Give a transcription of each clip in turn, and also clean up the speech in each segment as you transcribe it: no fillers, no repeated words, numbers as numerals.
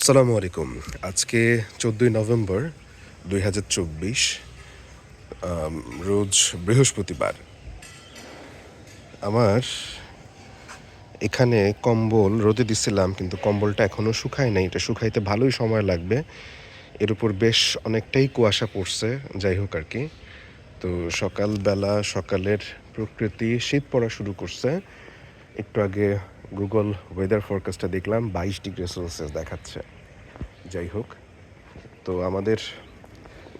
আসসালামু আলাইকুম। আজকে 14ই নভেম্বর 2024, রোজ বৃহস্পতিবার। আমার এখানে কম্বল রোদে দিছিলাম, কিন্তু কম্বলটা এখনও শুকায় নাই। এটা শুকাইতে ভালোই সময় লাগবে। এর উপর বেশ অনেকটাই কুয়াশা পড়ছে। যাই হোক আর কি। তো সকালের প্রকৃতি শীত পড়া শুরু করছে। একটু আগে গুগল ওয়েদার ফরকাস্টটা দেখলাম, 22 ডিগ্রি সেলসিয়াস দেখাচ্ছে। যাই হোক, তো আমাদের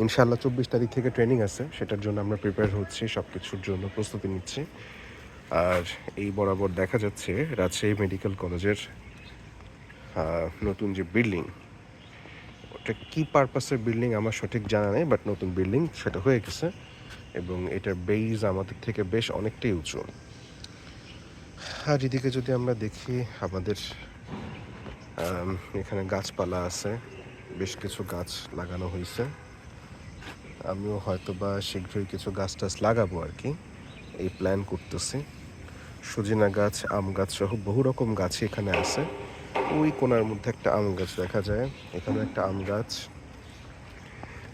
ইনশাআল্লাহ 24 তারিখ থেকে ট্রেনিং আছে, সেটার জন্য আমরা প্রিপেয়ার হচ্ছি, সব কিছুর জন্য প্রস্তুতি নিচ্ছি। আর এই বরাবর দেখা যাচ্ছে রাজশাহী মেডিকেল কলেজের নতুন যে বিল্ডিং, ওটা কী পারপাসের বিল্ডিং আমার সঠিক জানা নেই, বাট নতুন বিল্ডিং সেটা হয়ে গেছে এবং এটার বেইজ আমাদের থেকে বেশ অনেকটাই উঁচু। আর এদিকে যদি আমরা দেখি, আমাদের এখানে গাছপালা আছে, বেশ কিছু গাছ লাগানো হয়েছে। আমিও হয়তো বা শীঘ্রই কিছু গাছ টাছ লাগাবো আর কি, এই প্ল্যান করতেছি। সজিনা গাছ, আম গাছ সহ বহু রকম গাছই এখানে আছে। ওই কোনার মধ্যে একটা আম গাছ দেখা যায়, এখানে একটা আম গাছ,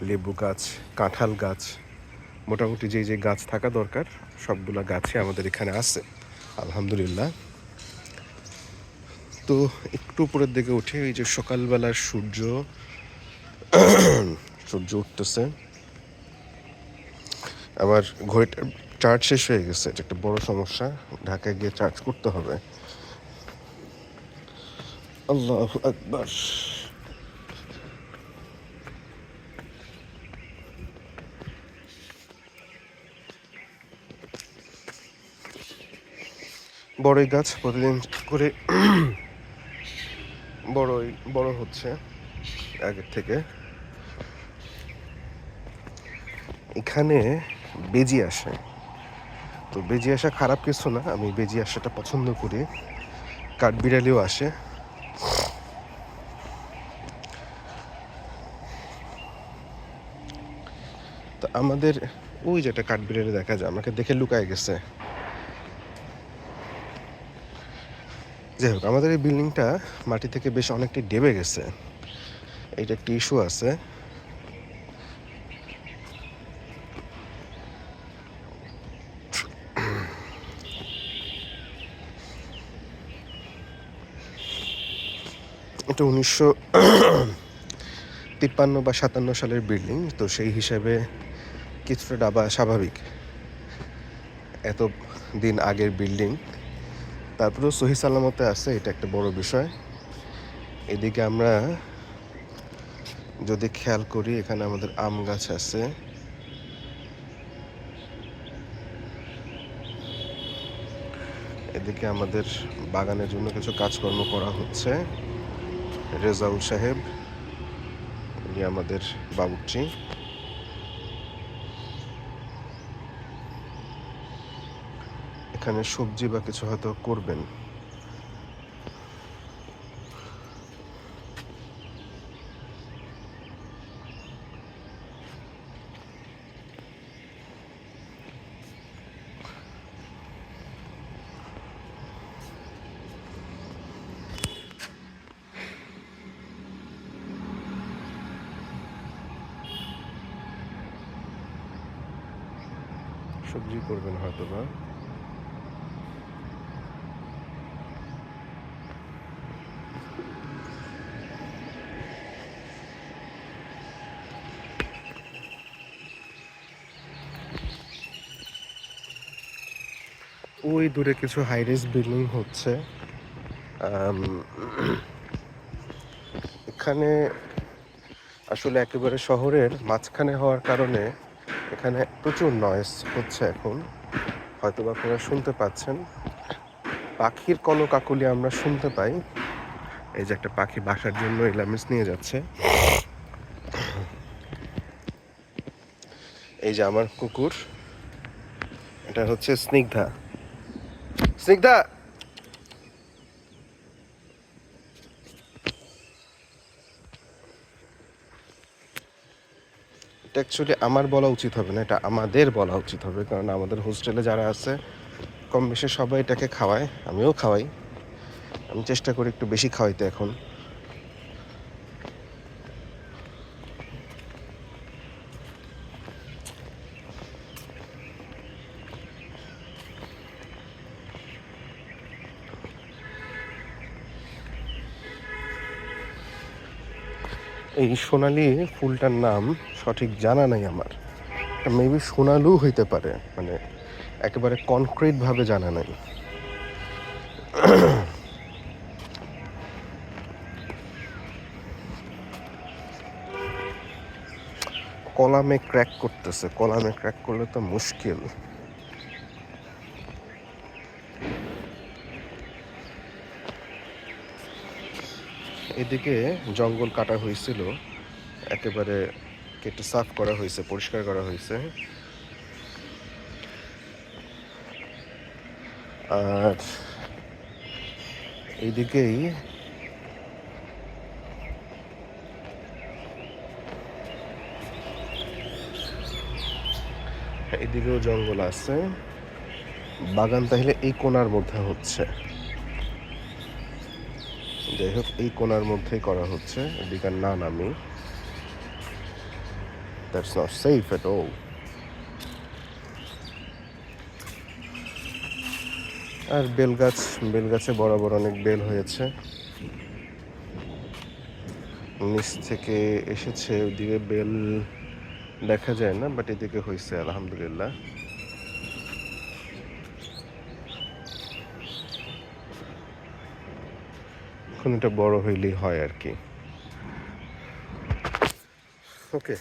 লেবু গাছ, কাঁঠাল গাছ, মোটামুটি যে যে গাছ থাকা দরকার সবগুলা গাছই আমাদের এখানে আছে আলহামদুলিল্লাহ। তো একটু উপরের দিকে উঠে এই যে সকালবেলার সূর্য উঠতেছে। আমার ঘড়িটার চার্জ শেষ হয়ে গেছে, এটা একটা বড় সমস্যা। ঢাকায় গিয়ে চার্জ করতে হবে। আল্লাহু আকবার। বড়ই গাছ প্রতিদিন করে বড় হচ্ছে আগের থেকে। এখানে বেজি আসে, তো বেজি আসা খারাপ কিছু না, আমি বেজি আসাটা পছন্দ করি। কাঠবিড়ালিও আসে। তো আমাদের ওই যে একটা কাঠবিড়ালি দেখা যায়, আমাকে দেখে লুকায় গেছে। যাই হোক, আমাদের এই বিল্ডিংটা মাটি থেকে বেশ অনেকটাই ডেবে গেছে, এইটা একটা ইস্যু আছে। এটা 1953 বা 57 সালের বিল্ডিং, তো সেই হিসাবে কিছুটা ডাবা স্বাভাবিক, এত দিন আগের বিল্ডিং। তারপরেও সহি সালামতে আছে, এটা একটা বড় বিষয়। এদিকে আমরা যদি খেয়াল করি, এখানে আমাদের আম গাছ আছে, এদিকে আমাদের বাগানের জন্য কিছু কাজকর্ম করা হচ্ছে। রেজাউল সাহেব, উনি আমাদের বাবুর্চি। এখানে সবজি বা কিছু হয়তো করবেন। সবজি করবেন হয়তো বা। ওই দূরে কিছু হাইরাইজ বিল্ডিং হচ্ছে। এখানে আসলে একেবারে শহরের মাঝখানে হওয়ার কারণে এখানে প্রচুর নয়েজ হচ্ছে এখন, হয়তো বা আপনারা শুনতে পাচ্ছেন। পাখির কলকাকলি আমরা শুনতে পাই। এই যে একটা পাখি বাসার জন্য এলামেন্টস নিয়ে যাচ্ছে। এই যে আমার কুকুর, এটা হচ্ছে স্নিগ্ধা। স্নিগ্ধা, এটা অ্যাকচুয়ালি আমার বলা উচিত হবে না, এটা আমাদের বলা উচিত হবে, কারণ আমাদের হোস্টেলে যারা আছে কম বেশি সবাই এটাকে খাওয়ায়, আমিও খাওয়াই। আমি চেষ্টা করি একটু বেশি খাওয়াইতে এখন। এই সোনালি ফুলটার নাম সঠিক জানা নাই আমার। মেবি সোনালু হইতে পারে, মানে একেবারে কনক্রিটভাবে জানা নাই। কলামে ক্র্যাক করতেছে, কলামে ক্র্যাক করলে তো মুশকিল। এদিকে জঙ্গল কাটা হয়েছিল, একেবারে কেটে সাফ করা হয়েছে, পরিষ্কার করা হয়েছে। আর এইদিকেই এদিকেও জঙ্গল আছে। বাগান তাহলে এই কোণার মধ্যে হচ্ছে, যাই হোক এই কোণার মধ্যেই করা হচ্ছে, এদিকে না নামি। That's not safe at all. আর বেলগাছে বরাবর অনেক বেল হয়েছে, নিচ থেকে এসেছে, ওইদিকে বেল দেখা যায় না, বাট এদিকে হয়েছে আলহামদুলিল্লাহ। এখন এটা বড় হইলেই হয় আর কি। ওকে,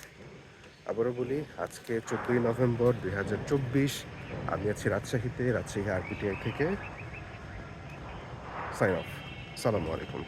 আবারও বলি, আজকে 14ই নভেম্বর 2024। আমি আছি রাজশাহী আরপিটিআই থেকে। Sign off. সালামু আলাইকুম।